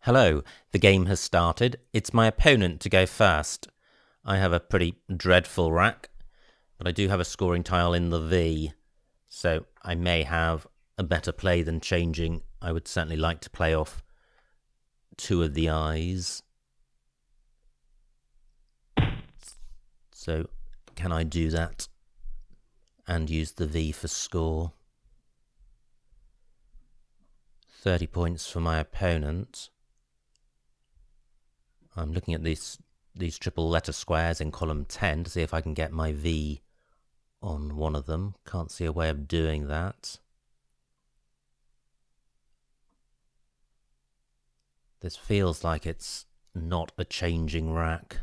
Hello, the game has started. It's my opponent to go first. I have a pretty dreadful rack, but I do have a scoring tile in the V, so I may have a better play than changing. I would certainly like to play off two of the I's. So can I do that and use the V for score? 30 points for my opponent. I'm looking at these triple letter squares in column 10 to see if I can get my V on one of them. Can't see a way of doing that. This feels like it's not a changing rack.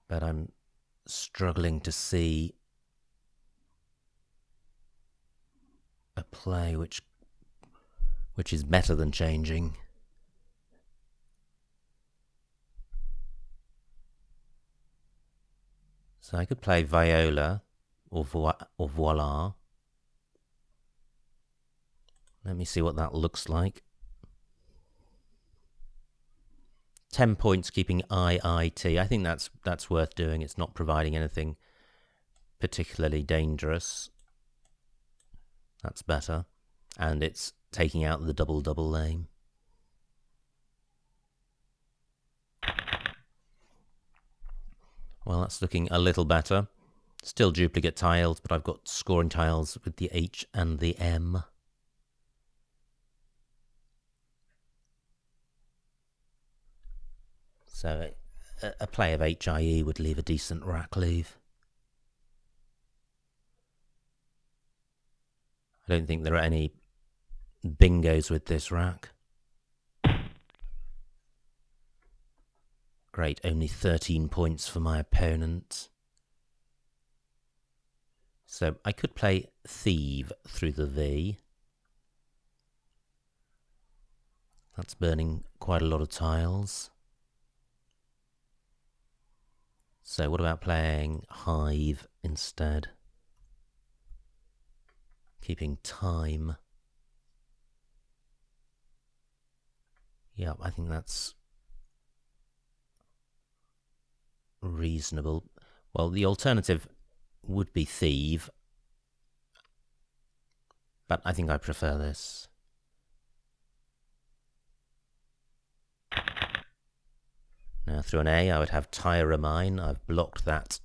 But I'm struggling to see a play which is better than changing. So I could play viola or voila. Let me see what that looks like. 10 points keeping IIT. I think that's worth doing. It's not providing anything particularly dangerous. That's better. And it's taking out the double lame. Well, that's looking a little better. Still duplicate tiles, but I've got scoring tiles with the H and the M. So a play of HIE would leave a decent rack leave. I don't think there are any bingos with this rack. Great, only 13 points for my opponent. So I could play thieve through the V. That's burning quite a lot of tiles. So what about playing hive instead? Keeping time. Yeah, I think that's reasonable. Well, the alternative would be thieve, but I think I prefer this. Now through an A I would have Tyramine. I've blocked that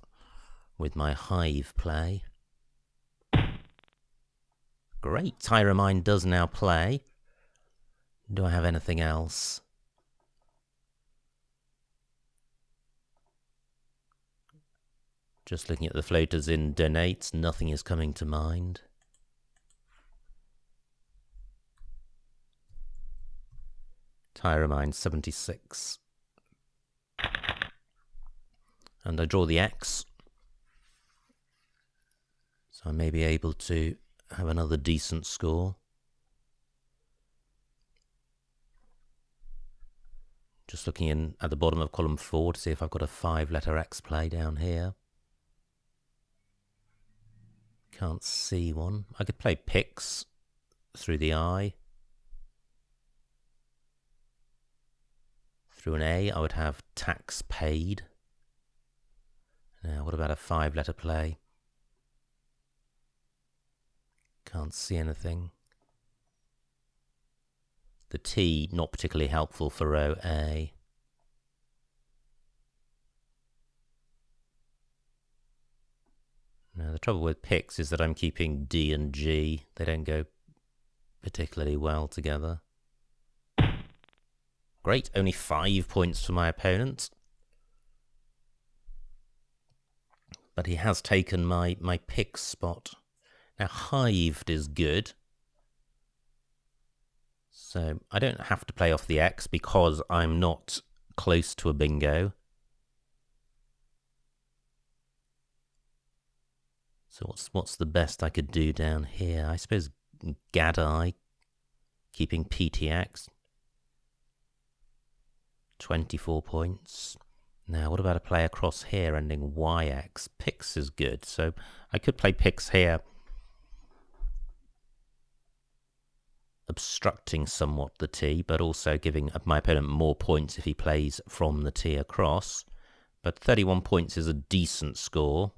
with my hive play. Great, Tyramine does now play. Do I have anything else? Just looking at the floaters in donates, nothing is coming to mind. Tyramine 76. And I draw the X. So I may be able to have another decent score. Just looking in at the bottom of column 4 to see if I've got a 5-letter X play down here. Can't see one. I could play pix through the I. Through an A, I would have tax paid. Now, what about a 5-letter play? Can't see anything. The T, not particularly helpful for row A. Now, the trouble with picks is that I'm keeping D and G. They don't go particularly well together. Great, only 5 points for my opponent. But he has taken my pick spot. Now, hived is good. So I don't have to play off the X because I'm not close to a bingo. So what's the best I could do down here? I suppose Gadai, keeping PTX. 24 points. Now, what about a play across here ending YX? Pix is good, so I could play Pix here. obstructing somewhat the tee, but also giving my opponent more points if he plays from the tee across. But 31 points is a decent score.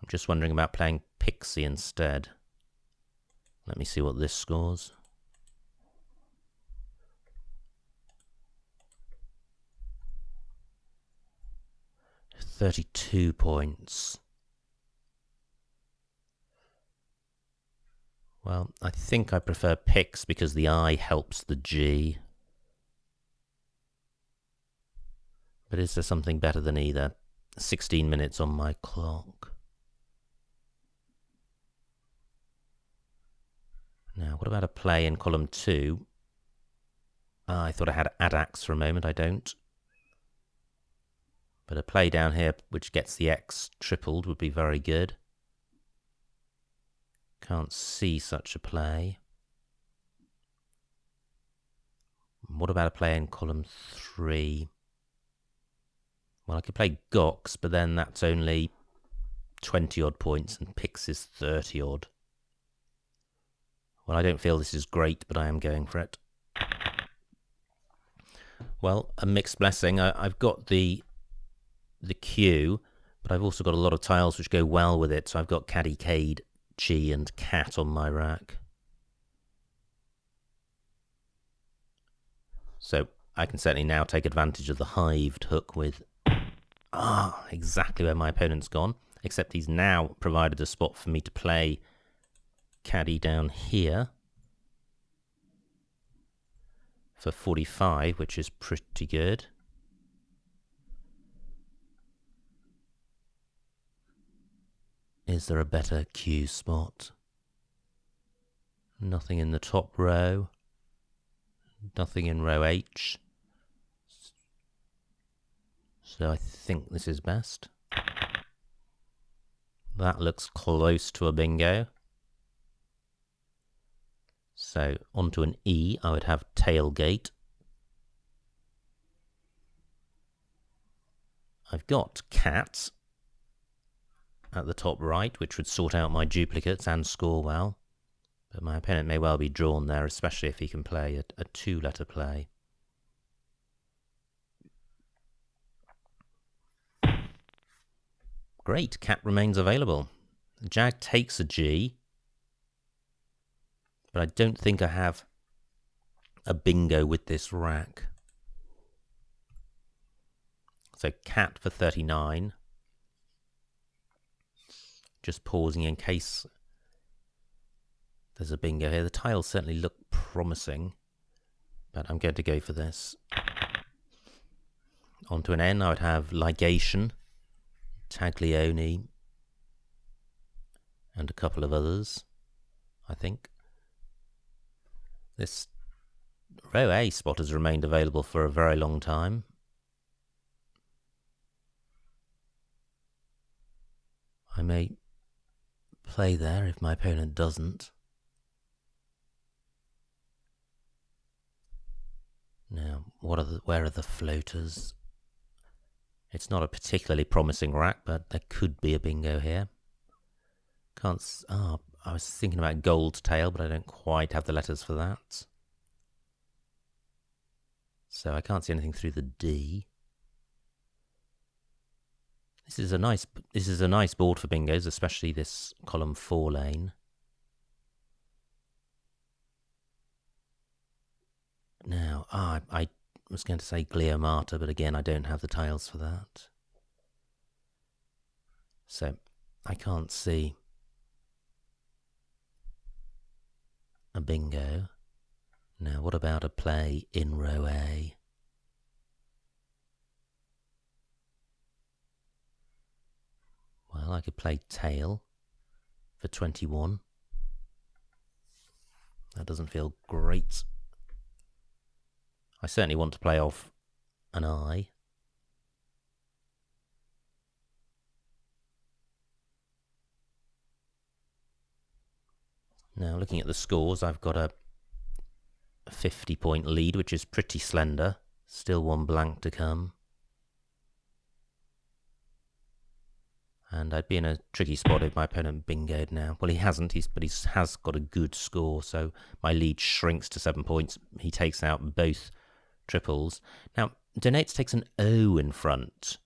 I'm just wondering about playing Pixie instead. Let me see what this scores. $32 points. Well, I think I prefer Pix because the I helps the G. But is there something better than either? 16 minutes on my clock. Now, what about a play in column 2? I thought I had ADAX for a moment. I don't. But a play down here which gets the X tripled would be very good. Can't see such a play. What about a play in column 3? Well, I could play Gox, but then that's only 20-odd points, and Pix is 30-odd. Well, I don't feel this is great, but I am going for it. Well, a mixed blessing. I've got the Q, but I've also got a lot of tiles which go well with it. So I've got Caddy, Cade, Chi, and Cat on my rack. So I can certainly now take advantage of the hived hook with exactly where my opponent's gone, except he's now provided a spot for me to play Caddy down here for 45, which is pretty good. Is there a better Q spot? Nothing in the top row. Nothing in row H. So I think this is best. That looks close to a bingo. So onto an E, I would have tailgate. I've got cat at the top right, which would sort out my duplicates and score well. But my opponent may well be drawn there, especially if he can play a two-letter play. Great, cat remains available. Jag takes a G. But I don't think I have a bingo with this rack. So cat for 39. Just pausing in case there's a bingo here. The tiles certainly look promising, but I'm going to go for this. Onto an N, I would have ligation, Taglioni, and a couple of others, I think. This row A spot has remained available for a very long time. I may play there if my opponent doesn't. Now, where are the floaters? It's not a particularly promising rack, but there could be a bingo here. I was thinking about gold tail, but I don't quite have the letters for that. So I can't see anything through the D. This is a nice board for bingos, especially this column 4 lane. Now, I was going to say Gliomata, but again, I don't have the tiles for that. So I can't see a bingo. Now, what about a play in row A? Well, I could play tail for 21. That doesn't feel great. I certainly want to play off an I. Now, looking at the scores, I've got a 50-point lead, which is pretty slender. Still one blank to come. And I'd be in a tricky spot if my opponent bingoed now. Well, he hasn't, but he has got a good score, so my lead shrinks to 7 points. He takes out both triples. Now, Donates takes an O in front.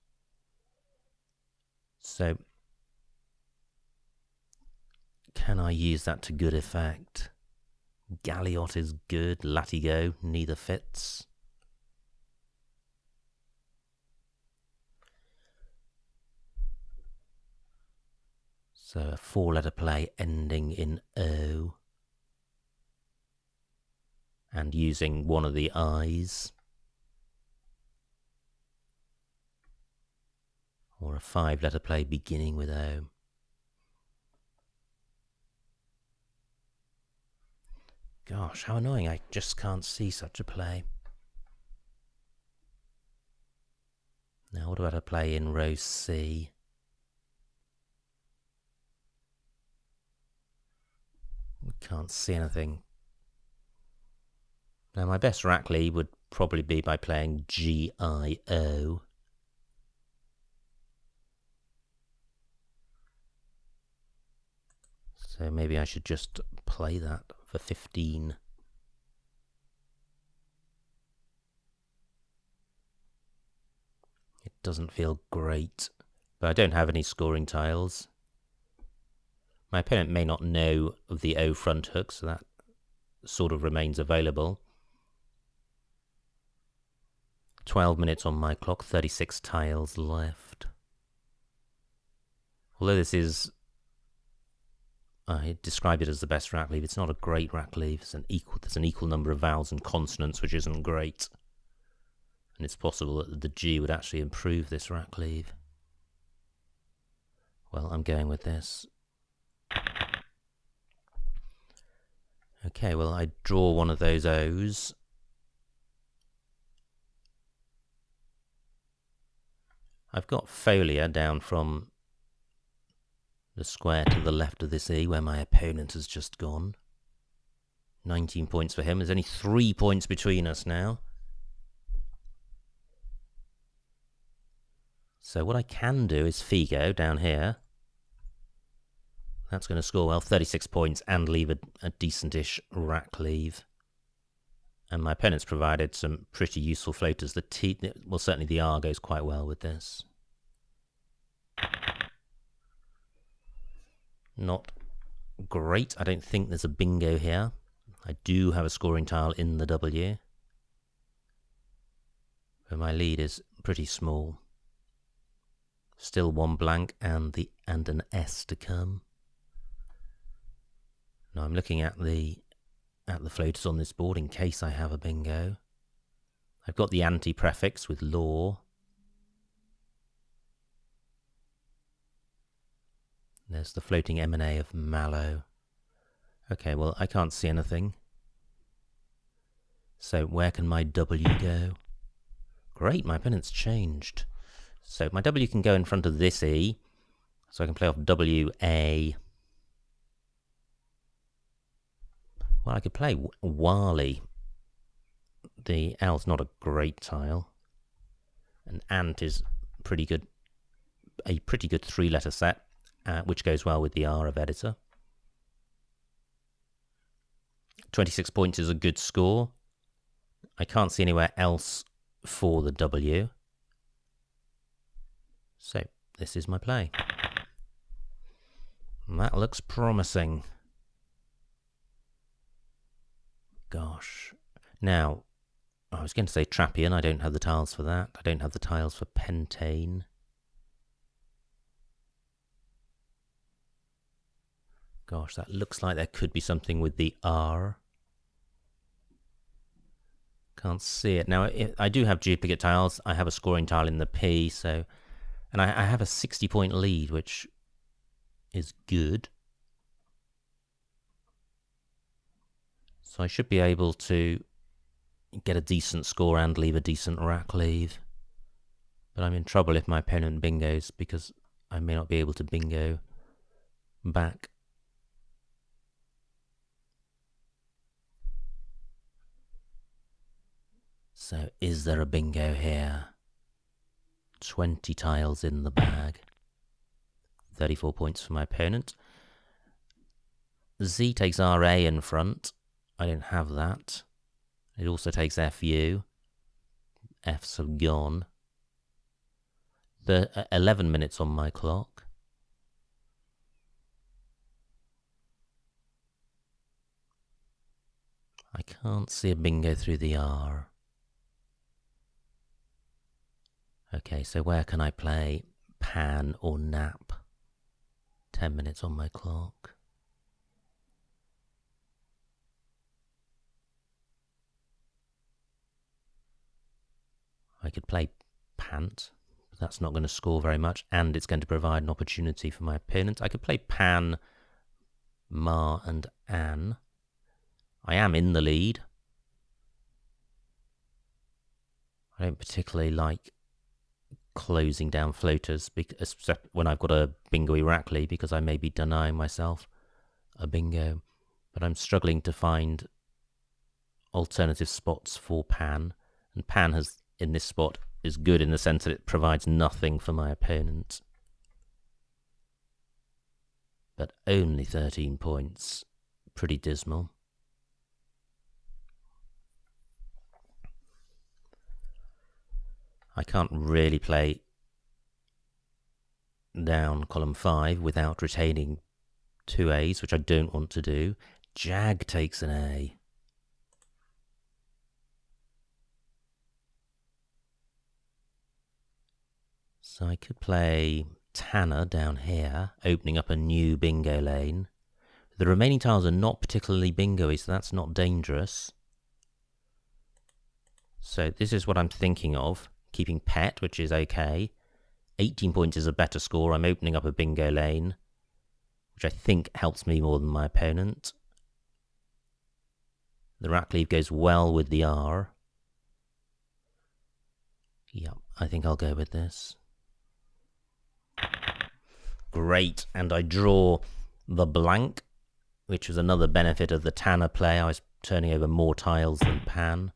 So, can I use that to good effect? Galliot is good, Latigo, neither fits. So a 4-letter play ending in O. And using one of the I's. Or a 5-letter play beginning with O. Gosh, how annoying. I just can't see such a play. Now, what about a play in row C? Can't see anything. Now, my best rack lead would probably be by playing G-I-O. So maybe I should just play that for 15. It doesn't feel great, but I don't have any scoring tiles. My opponent may not know of the O front hook, so that sort of remains available. 12 minutes on my clock, 36 tiles left. Although this is... I described it as the best rack leave. It's not a great rack leave. There's an equal number of vowels and consonants, which isn't great. And it's possible that the G would actually improve this rack leave. Well, I'm going with this. Okay, well, I draw one of those O's. I've got Folia down from the square to the left of this E, where my opponent has just gone. 19 points for him. There's only 3 points between us now. So what I can do is Figo down here. That's going to score well, 36 points, and leave a decent-ish rack leave. And my opponent's provided some pretty useful floaters. The T, well, certainly the R goes quite well with this. Not great. I don't think there's a bingo here. I do have a scoring tile in the W. But my lead is pretty small. Still one blank and an S to come. Now I'm looking at the floaters on this board in case I have a bingo. I've got the anti-prefix with law. There's the floating M&A of mallow. Okay, well, I can't see anything. So where can my W go? Great, my opponent's changed. So my W can go in front of this E. So I can play off W-A. Well, I could play Wally. The L's not a great tile. And Ant is pretty good. A pretty good 3-letter set. Which goes well with the R of editor. 26 points is a good score. I can't see anywhere else for the W. So, this is my play. And that looks promising. Gosh. Now, I was going to say Trappian. I don't have the tiles for that. I don't have the tiles for Pentane. Gosh, that looks like there could be something with the R. Can't see it. Now, I do have duplicate tiles. I have a scoring tile in the P, so... And I have a 60-point lead, which is good. So I should be able to get a decent score and leave a decent rack leave. But I'm in trouble if my opponent bingos, because I may not be able to bingo back. So, is there a bingo here? 20 tiles in the bag. 34 points for my opponent. Z takes RA in front. I don't have that. It also takes FU. F's have gone. 11 minutes on my clock. I can't see a bingo through the R. Okay, so where can I play pan or nap? 10 minutes on my clock. I could play pant, but that's not going to score very much, and it's going to provide an opportunity for my opponent. I could play pan, ma, and an. I am in the lead. I don't particularly like closing down floaters except when I've got a bingo-y rack lead, because I may be denying myself a bingo. But I'm struggling to find alternative spots for pan, and pan has in this spot is good in the sense that it provides nothing for my opponent. But only 13 points. Pretty dismal. I can't really play down column 5 without retaining 2 A's, which I don't want to do. Jag takes an A. So I could play Tanner down here, opening up a new bingo lane. The remaining tiles are not particularly bingo-y, so that's not dangerous. So this is what I'm thinking of. Keeping pet, which is okay. 18 points is a better score. I'm opening up a bingo lane, which I think helps me more than my opponent. The rack lead goes well with the R. Yep, I think I'll go with this. Great, and I draw the blank, which was another benefit of the Tanner play. I was turning over more tiles than pan.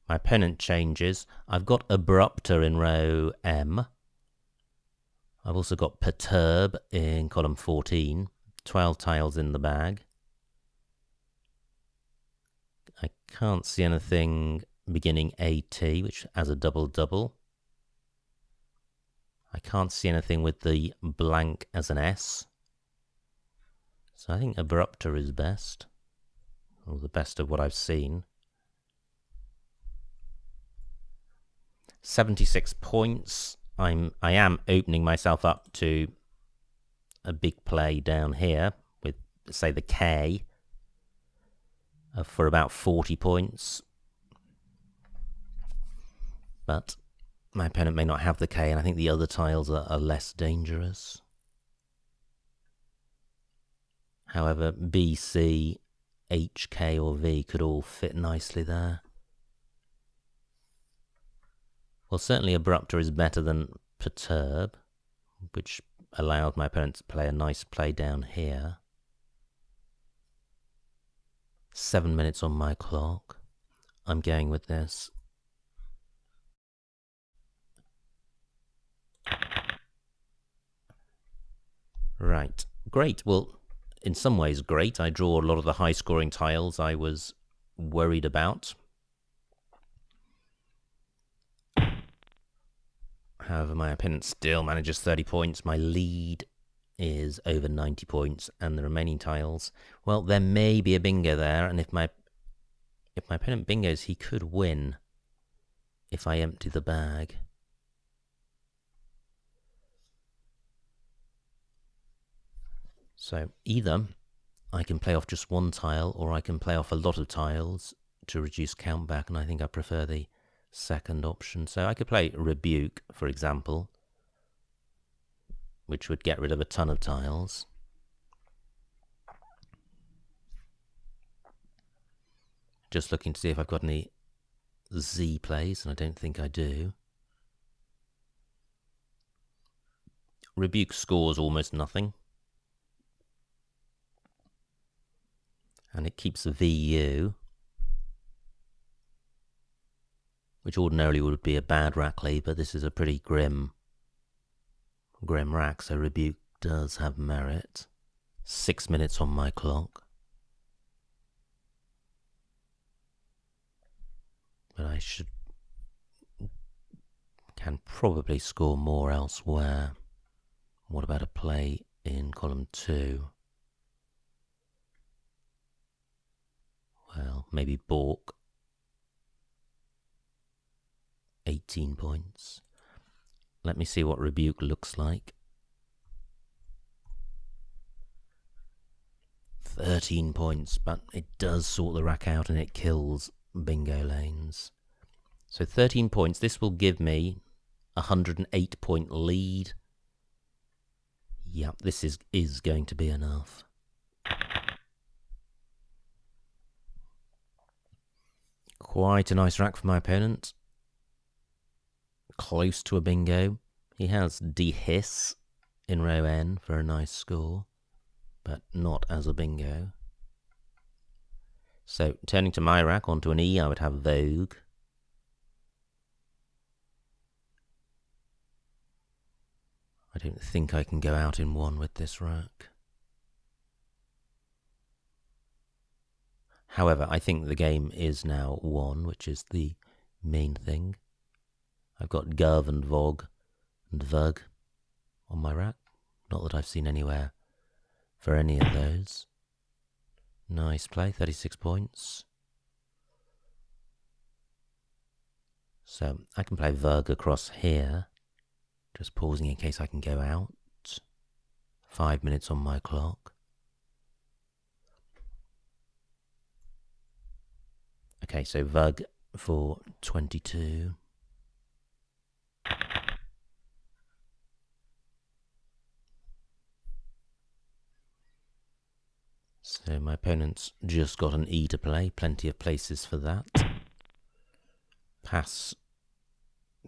My opponent changes. I've got Abrupter in row M. I've also got Perturb in column 14. 12 tiles in the bag. I can't see anything beginning AT, which has a double-double. I can't see anything with the blank as an S. So I think Abrupter is best, or the best of what I've seen. 76 points. I am opening myself up to a big play down here with, say, the K for about 40 points. But my opponent may not have the K, and I think the other tiles are less dangerous. However, B, C, H, K, or V could all fit nicely there. Well, certainly Abrupter is better than Perturb, which allowed my opponent to play a nice play down here. 7 minutes on my clock. I'm going with this. Right, great. Well, in some ways great. I draw a lot of the high-scoring tiles I was worried about. However, my opponent still manages 30 points. My lead is over 90 points, and the remaining tiles, well, there may be a bingo there, and if my opponent bingos, he could win if I empty the bag. So either I can play off just one tile, or I can play off a lot of tiles to reduce count back, and I think I prefer the second option. So I could play Rebuke, for example, which would get rid of a ton of tiles. Just looking to see if I've got any Z plays, and I don't think I do. Rebuke scores almost nothing, and it keeps a VU, which ordinarily would be a bad rack lead, but this is a pretty grim rack, so Rebuke does have merit. 6 minutes on my clock. But I can probably score more elsewhere. What about a play in column 2? Well, maybe balk. 18 points. Let me see what rebuke looks like. 13 points, but it does sort the rack out and it kills bingo lanes. So 13 points. This will give me a 108-point lead. Yep, this is going to be enough. Quite a nice rack for my opponent. Close to a bingo. He has dehiss in row N for a nice score, but not as a bingo. So, turning to my rack onto an E, I would have Vogue. I don't think I can go out in 1 with this rack. However, I think the game is now won, which is the main thing. I've got Gov and Vogue and Vug on my rack. Not that I've seen anywhere for any of those. Nice play, 36 points. So I can play Vug across here. Just pausing in case I can go out. 5 minutes on my clock. Okay, so Vug for 22. So my opponent's just got an E to play. Plenty of places for that. Pass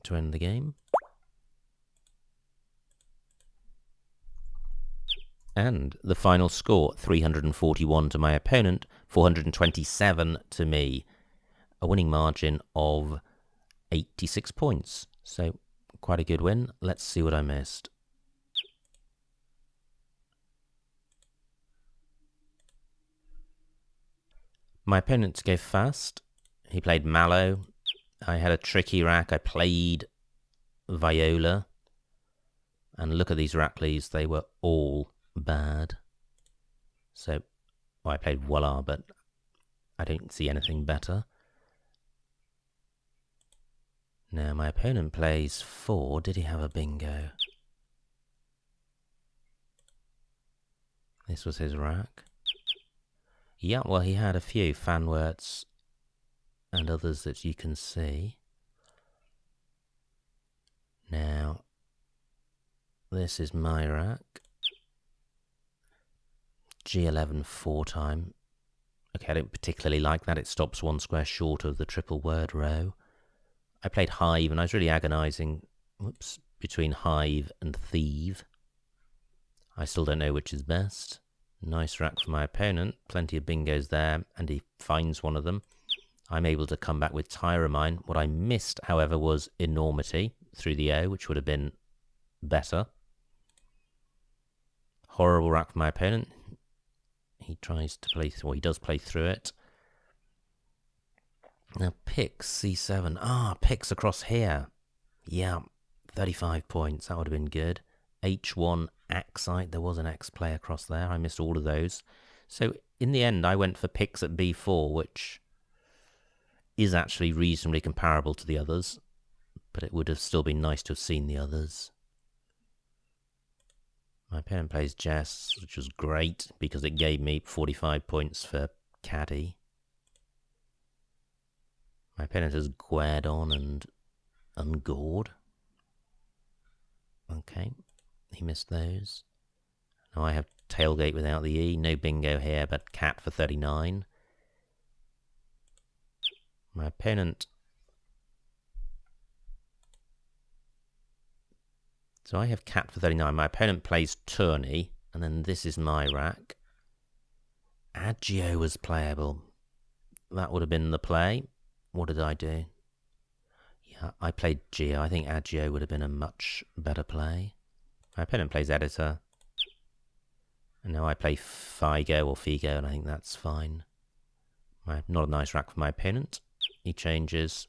to end the game. And the final score, 341 to my opponent, 427 to me. A winning margin of 86 points. So quite a good win. Let's see what I missed. My opponent gave fast. He played Mallow. I had a tricky rack. I played Viola. And look at these rack leaves. They were all bad. So, well, I played Voila, but I don't see anything better. Now, my opponent plays 4. Did he have a bingo? This was his rack. Yeah, well, he had a few fanworts and others that you can see. Now, this is my rack. G11 4 time. Okay, I don't particularly like that. It stops 1 square short of the triple word row. I played Hive, and I was really agonizing between Hive and Thieve. I still don't know which is best. Nice rack for my opponent. Plenty of bingos there, and he finds one of them. I'm able to come back with Tyramine. What I missed, however, was Enormity through the O, which would have been better. Horrible rack for my opponent. He tries to play, well, he does play through it. Now, picks C7. Picks across here. Yeah, 35 points. That would have been good. H1 Axite. There was an X play across there. I missed all of those. So, in the end, I went for picks at B4, which is actually reasonably comparable to the others. But it would have still been nice to have seen the others. My opponent plays Jess, which was great because it gave me 45 points for Caddy. My opponent has Guerdon and Ungored. Okay, he missed those. Now I have Tailgate without the E. No bingo here, but Cat for 39. My opponent... So I have Cat for 39. My opponent plays Tourney, and then this is my rack. Agio was playable. That would have been the play. What did I do? Yeah, I played Geo. I think Agio would have been a much better play. My opponent plays Editor. know, I play Figo or Figo, and I think that's fine. Not a nice rack for my opponent. He changes.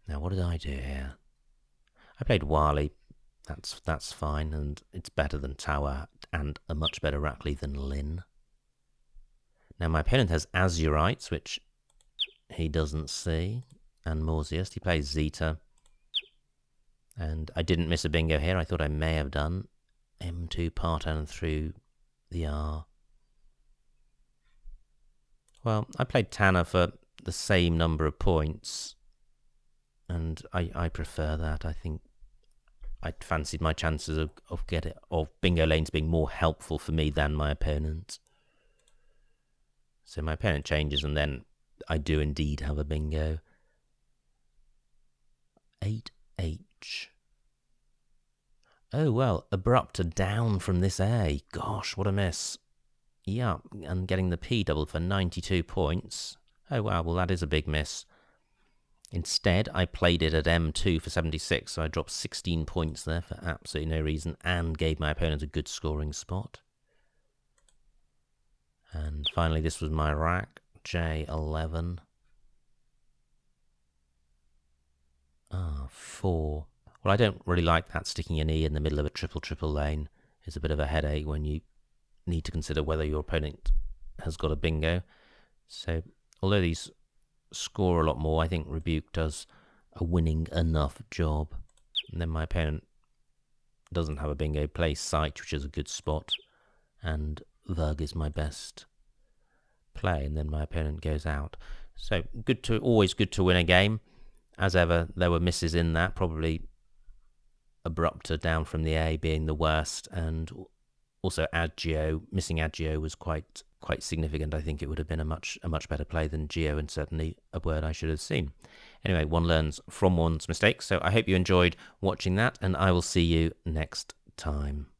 Now, what did I do here? I played Wali. That's fine, and it's better than Tower, and a much better rackly than Lin. Now, my opponent has Azurites, which he doesn't see, and Morsius. He plays Zeta. And I didn't miss a bingo here. I thought I may have done. M2 Parton through the R. Well, I played Tanner for the same number of points, and I prefer that. I think I fancied my chances of bingo lanes being more helpful for me than my opponent. So my opponent changes, and then I do indeed have a bingo. 8H. Oh, well, abrupt down from this A. Gosh, what a miss. Yeah, and getting the P doubled for 92 points. Oh, wow, well, that is a big miss. Instead, I played it at M2 for 76, so I dropped 16 points there for absolutely no reason, and gave my opponent a good scoring spot. And finally, this was my rack, J11. 4. Well, I don't really like that, sticking an E in the middle of a triple lane. It's a bit of a headache when you need to consider whether your opponent has got a bingo. So, although these score a lot more, I think Rebuke does a winning enough job. And then my opponent doesn't have a bingo, plays Sight, which is a good spot, and Verg is my best play, and then my opponent goes out. So, always good to win a game. As ever, there were misses in that, probably abrupter down from the A being the worst, and also Agio, missing Agio was quite significant. I think it would have been a much better play than Geo, and certainly a word I should have seen. Anyway, one learns from one's mistakes, so I hope you enjoyed watching that, and I will see you next time.